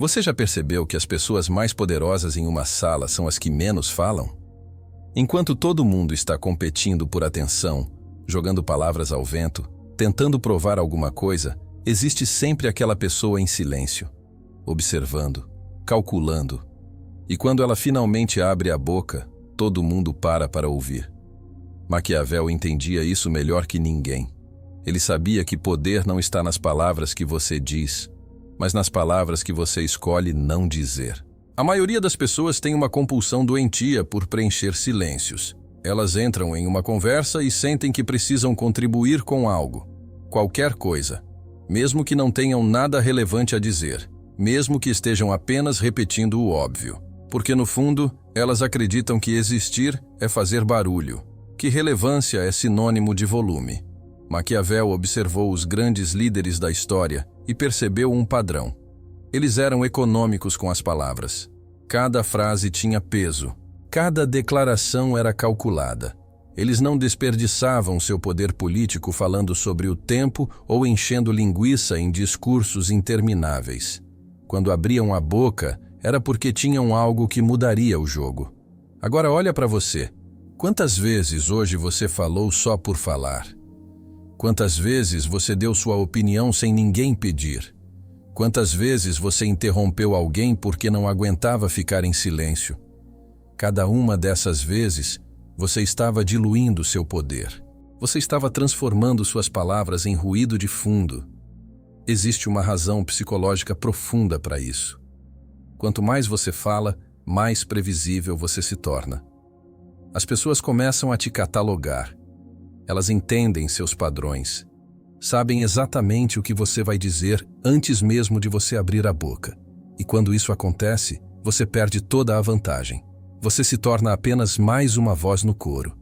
Você já percebeu que as pessoas mais poderosas em uma sala são as que menos falam? Enquanto todo mundo está competindo por atenção, jogando palavras ao vento, tentando provar alguma coisa, existe sempre aquela pessoa em silêncio, observando, calculando. E quando ela finalmente abre a boca, todo mundo para ouvir. Maquiavel entendia isso melhor que ninguém. Ele sabia que poder não está nas palavras que você diz, mas nas palavras que você escolhe não dizer. A maioria das pessoas tem uma compulsão doentia por preencher silêncios. Elas entram em uma conversa e sentem que precisam contribuir com algo, qualquer coisa, mesmo que não tenham nada relevante a dizer, mesmo que estejam apenas repetindo o óbvio. Porque no fundo, elas acreditam que existir é fazer barulho, que relevância é sinônimo de volume. Maquiavel observou os grandes líderes da história e percebeu um padrão. Eles eram econômicos com as palavras. Cada frase tinha peso. Cada declaração era calculada. Eles não desperdiçavam seu poder político falando sobre o tempo ou enchendo linguiça em discursos intermináveis. Quando abriam a boca, era porque tinham algo que mudaria o jogo. Agora olha para você. Quantas vezes hoje você falou só por falar? Quantas vezes você deu sua opinião sem ninguém pedir? Quantas vezes você interrompeu alguém porque não aguentava ficar em silêncio? Cada uma dessas vezes, você estava diluindo seu poder. Você estava transformando suas palavras em ruído de fundo. Existe uma razão psicológica profunda para isso. Quanto mais você fala, mais previsível você se torna. As pessoas começam a te catalogar. Elas entendem seus padrões. Sabem exatamente o que você vai dizer antes mesmo de você abrir a boca. E quando isso acontece, você perde toda a vantagem. Você se torna apenas mais uma voz no coro.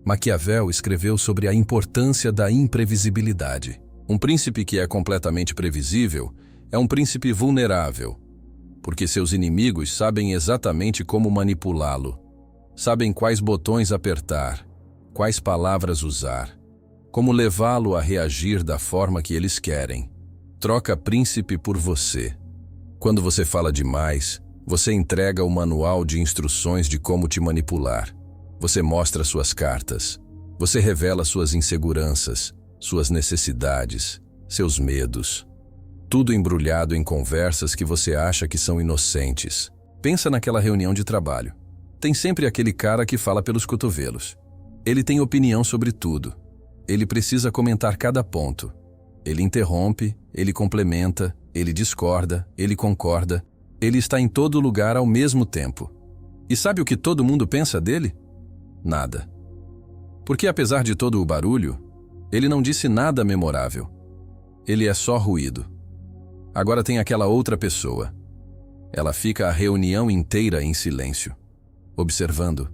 Maquiavel escreveu sobre a importância da imprevisibilidade. Um príncipe que é completamente previsível é um príncipe vulnerável, porque seus inimigos sabem exatamente como manipulá-lo. Sabem quais botões apertar, quais palavras usar, como levá-lo a reagir da forma que eles querem. Troca príncipe por você. Quando você fala demais, você entrega o manual de instruções de como te manipular. Você mostra suas cartas. Você revela suas inseguranças, suas necessidades, seus medos. Tudo embrulhado em conversas que você acha que são inocentes. Pensa naquela reunião de trabalho. Tem sempre aquele cara que fala pelos cotovelos. Ele tem opinião sobre tudo. Ele precisa comentar cada ponto. Ele interrompe, ele complementa, ele discorda, ele concorda. Ele está em todo lugar ao mesmo tempo. E sabe o que todo mundo pensa dele? Nada. Porque apesar de todo o barulho, ele não disse nada memorável. Ele é só ruído. Agora tem aquela outra pessoa. Ela fica a reunião inteira em silêncio, observando,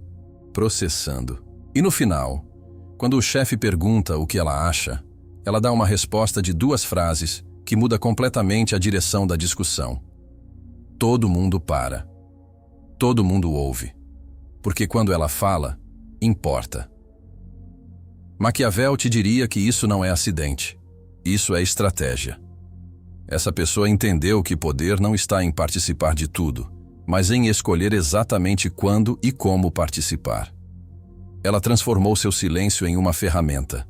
processando. E no final, quando o chefe pergunta o que ela acha, ela dá uma resposta de 2 frases que muda completamente a direção da discussão. Todo mundo para. Todo mundo ouve. Porque quando ela fala, importa. Maquiavel te diria que isso não é acidente. Isso é estratégia. Essa pessoa entendeu que poder não está em participar de tudo, mas em escolher exatamente quando e como participar. Ela transformou seu silêncio em uma ferramenta,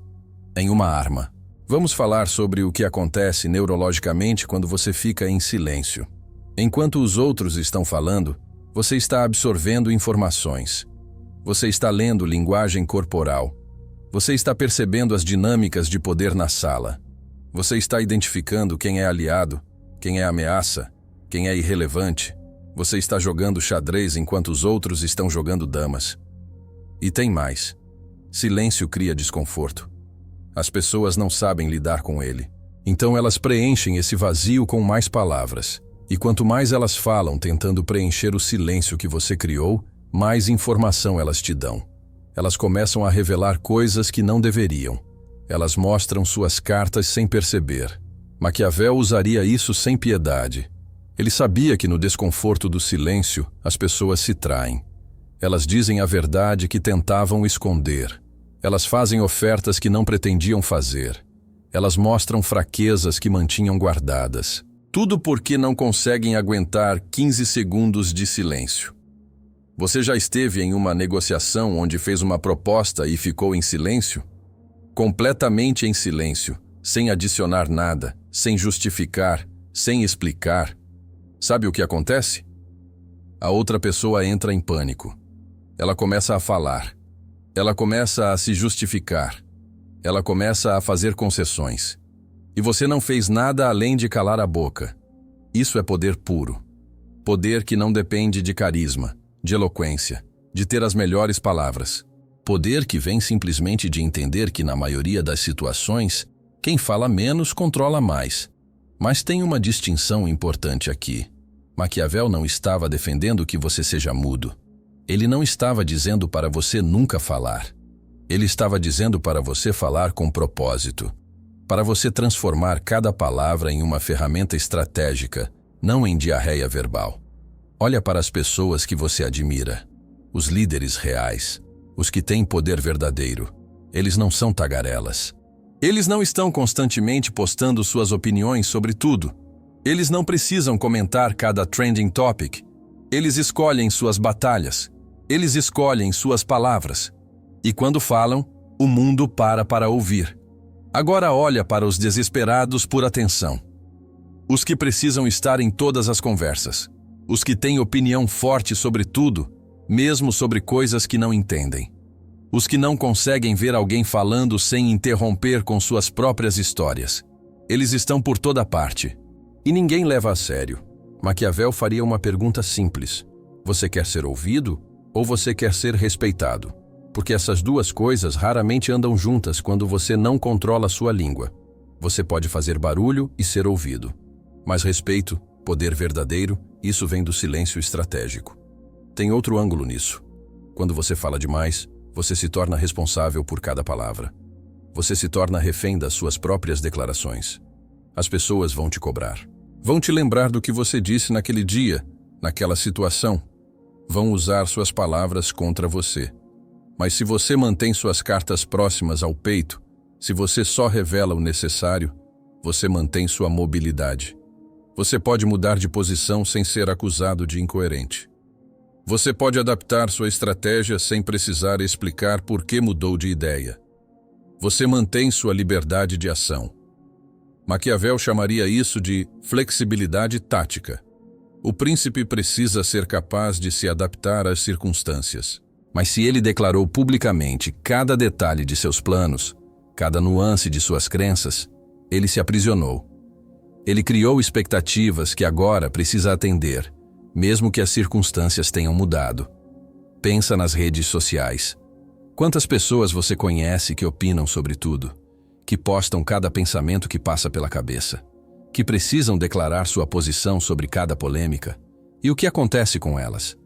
em uma arma. Vamos falar sobre o que acontece neurologicamente quando você fica em silêncio. Enquanto os outros estão falando, você está absorvendo informações. Você está lendo linguagem corporal. Você está percebendo as dinâmicas de poder na sala. Você está identificando quem é aliado, quem é ameaça, quem é irrelevante. Você está jogando xadrez enquanto os outros estão jogando damas. E tem mais. Silêncio cria desconforto. As pessoas não sabem lidar com ele. Então elas preenchem esse vazio com mais palavras. E quanto mais elas falam tentando preencher o silêncio que você criou, mais informação elas te dão. Elas começam a revelar coisas que não deveriam. Elas mostram suas cartas sem perceber. Maquiavel usaria isso sem piedade. Ele sabia que no desconforto do silêncio, as pessoas se traem. Elas dizem a verdade que tentavam esconder. Elas fazem ofertas que não pretendiam fazer. Elas mostram fraquezas que mantinham guardadas. Tudo porque não conseguem aguentar 15 segundos de silêncio. Você já esteve em uma negociação onde fez uma proposta e ficou em silêncio? Completamente em silêncio, sem adicionar nada, sem justificar, sem explicar. Sabe o que acontece? A outra pessoa entra em pânico. Ela começa a falar. Ela começa a se justificar. Ela começa a fazer concessões. E você não fez nada além de calar a boca. Isso é poder puro. Poder que não depende de carisma, de eloquência, de ter as melhores palavras. Poder que vem simplesmente de entender que, na maioria das situações, quem fala menos controla mais. Mas tem uma distinção importante aqui. Maquiavel não estava defendendo que você seja mudo. Ele não estava dizendo para você nunca falar. Ele estava dizendo para você falar com propósito. Para você transformar cada palavra em uma ferramenta estratégica, não em diarreia verbal. Olha para as pessoas que você admira. Os líderes reais. Os que têm poder verdadeiro. Eles não são tagarelas. Eles não estão constantemente postando suas opiniões sobre tudo. Eles não precisam comentar cada trending topic. Eles escolhem suas batalhas. Eles escolhem suas palavras. E quando falam, o mundo para ouvir. Agora olha para os desesperados por atenção. Os que precisam estar em todas as conversas. Os que têm opinião forte sobre tudo, mesmo sobre coisas que não entendem. Os que não conseguem ver alguém falando sem interromper com suas próprias histórias. Eles estão por toda parte. E ninguém leva a sério. Maquiavel faria uma pergunta simples. Você quer ser ouvido ou você quer ser respeitado? Porque essas duas coisas raramente andam juntas quando você não controla sua língua. Você pode fazer barulho e ser ouvido. Mas respeito, poder verdadeiro, isso vem do silêncio estratégico. Tem outro ângulo nisso. Quando você fala demais, você se torna responsável por cada palavra. Você se torna refém das suas próprias declarações. As pessoas vão te cobrar. Vão te lembrar do que você disse naquele dia, naquela situação. Vão usar suas palavras contra você. Mas se você mantém suas cartas próximas ao peito, se você só revela o necessário, você mantém sua mobilidade. Você pode mudar de posição sem ser acusado de incoerente. Você pode adaptar sua estratégia sem precisar explicar por que mudou de ideia. Você mantém sua liberdade de ação. Maquiavel chamaria isso de flexibilidade tática. O príncipe precisa ser capaz de se adaptar às circunstâncias. Mas se ele declarou publicamente cada detalhe de seus planos, cada nuance de suas crenças, ele se aprisionou. Ele criou expectativas que agora precisa atender, mesmo que as circunstâncias tenham mudado. Pensa nas redes sociais. Quantas pessoas você conhece que opinam sobre tudo, que postam cada pensamento que passa pela cabeça, que precisam declarar sua posição sobre cada polêmica? E o que acontece com elas?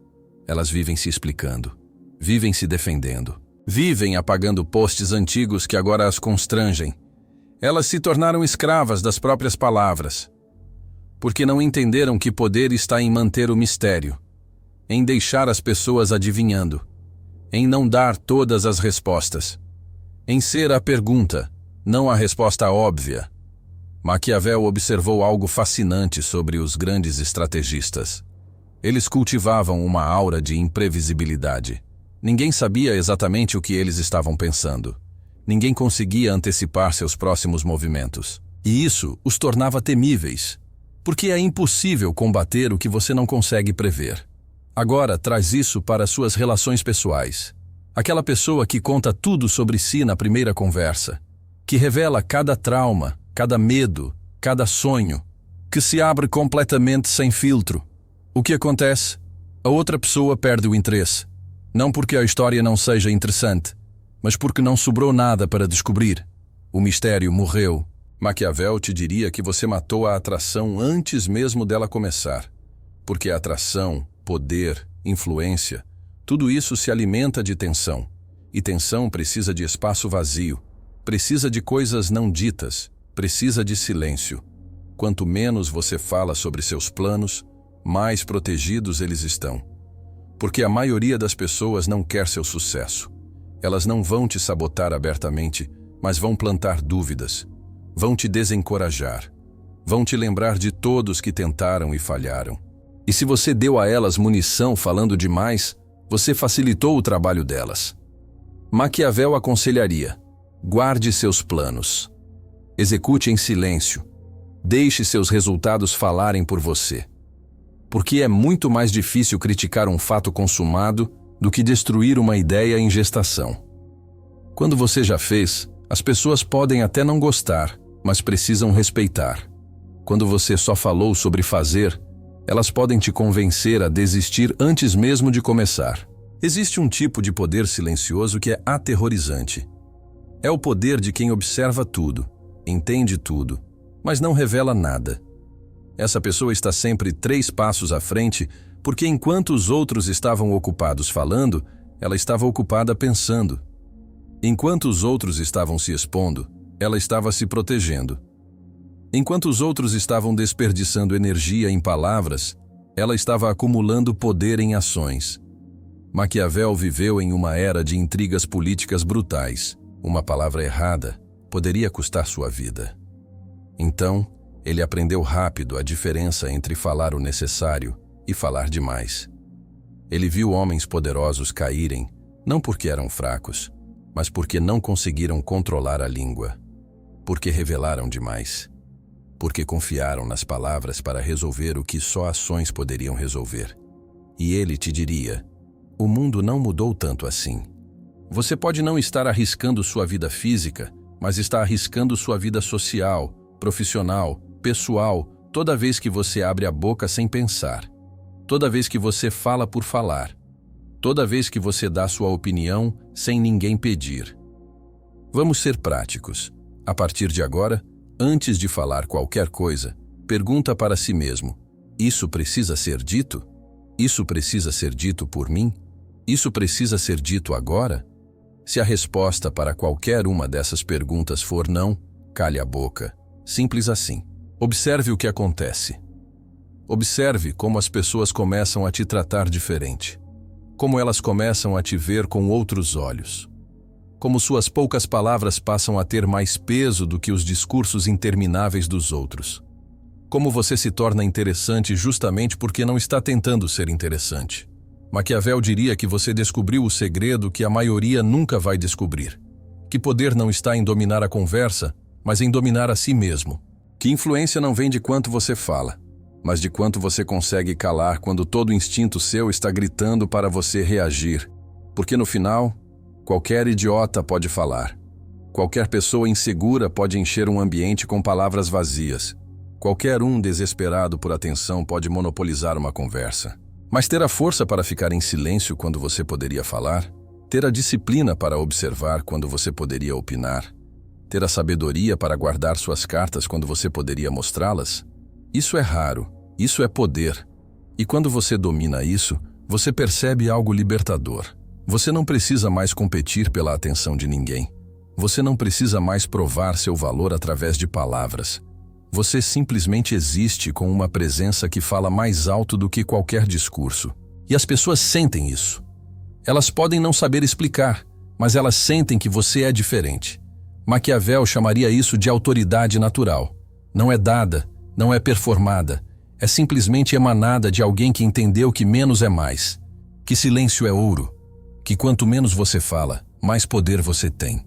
Elas vivem se explicando. Vivem se defendendo. Vivem apagando posts antigos que agora as constrangem. Elas se tornaram escravas das próprias palavras. Porque não entenderam que poder está em manter o mistério, em deixar as pessoas adivinhando, em não dar todas as respostas, em ser a pergunta, não a resposta óbvia. Maquiavel observou algo fascinante sobre os grandes estrategistas. Eles cultivavam uma aura de imprevisibilidade. Ninguém sabia exatamente o que eles estavam pensando. Ninguém conseguia antecipar seus próximos movimentos. E isso os tornava temíveis, porque é impossível combater o que você não consegue prever. Agora traz isso para suas relações pessoais. Aquela pessoa que conta tudo sobre si na primeira conversa, que revela cada trauma, cada medo, cada sonho, que se abre completamente sem filtro. O que acontece? A outra pessoa perde o interesse. Não porque a história não seja interessante, mas porque não sobrou nada para descobrir. O mistério morreu. Maquiavel te diria que você matou a atração antes mesmo dela começar. Porque a atração, poder, influência, tudo isso se alimenta de tensão. E tensão precisa de espaço vazio, precisa de coisas não ditas, precisa de silêncio. Quanto menos você fala sobre seus planos, mais protegidos eles estão. Porque a maioria das pessoas não quer seu sucesso. Elas não vão te sabotar abertamente, mas vão plantar dúvidas. Vão te desencorajar. Vão te lembrar de todos que tentaram e falharam. E se você deu a elas munição falando demais, você facilitou o trabalho delas. Maquiavel aconselharia: guarde seus planos. Execute em silêncio. Deixe seus resultados falarem por você. Porque é muito mais difícil criticar um fato consumado do que destruir uma ideia em gestação. Quando você já fez, as pessoas podem até não gostar, mas precisam respeitar. Quando você só falou sobre fazer, elas podem te convencer a desistir antes mesmo de começar. Existe um tipo de poder silencioso que é aterrorizante. É o poder de quem observa tudo, entende tudo, mas não revela nada. Essa pessoa está sempre 3 passos à frente, porque enquanto os outros estavam ocupados falando, ela estava ocupada pensando. Enquanto os outros estavam se expondo, ela estava se protegendo. Enquanto os outros estavam desperdiçando energia em palavras, ela estava acumulando poder em ações. Maquiavel viveu em uma era de intrigas políticas brutais. Uma palavra errada poderia custar sua vida. Então, ele aprendeu rápido a diferença entre falar o necessário e falar demais. Ele viu homens poderosos caírem, não porque eram fracos, mas porque não conseguiram controlar a língua, porque revelaram demais, porque confiaram nas palavras para resolver o que só ações poderiam resolver. E ele te diria: o mundo não mudou tanto assim. Você pode não estar arriscando sua vida física, mas está arriscando sua vida social, profissional, pessoal, toda vez que você abre a boca sem pensar. Toda vez que você fala por falar. Toda vez que você dá sua opinião sem ninguém pedir. Vamos ser práticos. A partir de agora, antes de falar qualquer coisa, pergunta para si mesmo: isso precisa ser dito? Isso precisa ser dito por mim? Isso precisa ser dito agora? Se a resposta para qualquer uma dessas perguntas for não, cale a boca. Simples assim. Observe o que acontece. Observe como as pessoas começam a te tratar diferente. Como elas começam a te ver com outros olhos. Como suas poucas palavras passam a ter mais peso do que os discursos intermináveis dos outros. Como você se torna interessante justamente porque não está tentando ser interessante. Maquiavel diria que você descobriu o segredo que a maioria nunca vai descobrir. Que poder não está em dominar a conversa, mas em dominar a si mesmo. Que influência não vem de quanto você fala, mas de quanto você consegue calar quando todo instinto seu está gritando para você reagir. Porque no final, qualquer idiota pode falar. Qualquer pessoa insegura pode encher um ambiente com palavras vazias. Qualquer um desesperado por atenção pode monopolizar uma conversa. Mas ter a força para ficar em silêncio quando você poderia falar, ter a disciplina para observar quando você poderia opinar, ter a sabedoria para guardar suas cartas quando você poderia mostrá-las, isso é raro, isso é poder. E quando você domina isso, você percebe algo libertador. Você não precisa mais competir pela atenção de ninguém. Você não precisa mais provar seu valor através de palavras. Você simplesmente existe com uma presença que fala mais alto do que qualquer discurso. E as pessoas sentem isso. Elas podem não saber explicar, mas elas sentem que você é diferente. Maquiavel chamaria isso de autoridade natural. Não é dada, não é performada, é simplesmente emanada de alguém que entendeu que menos é mais, que silêncio é ouro, que quanto menos você fala, mais poder você tem.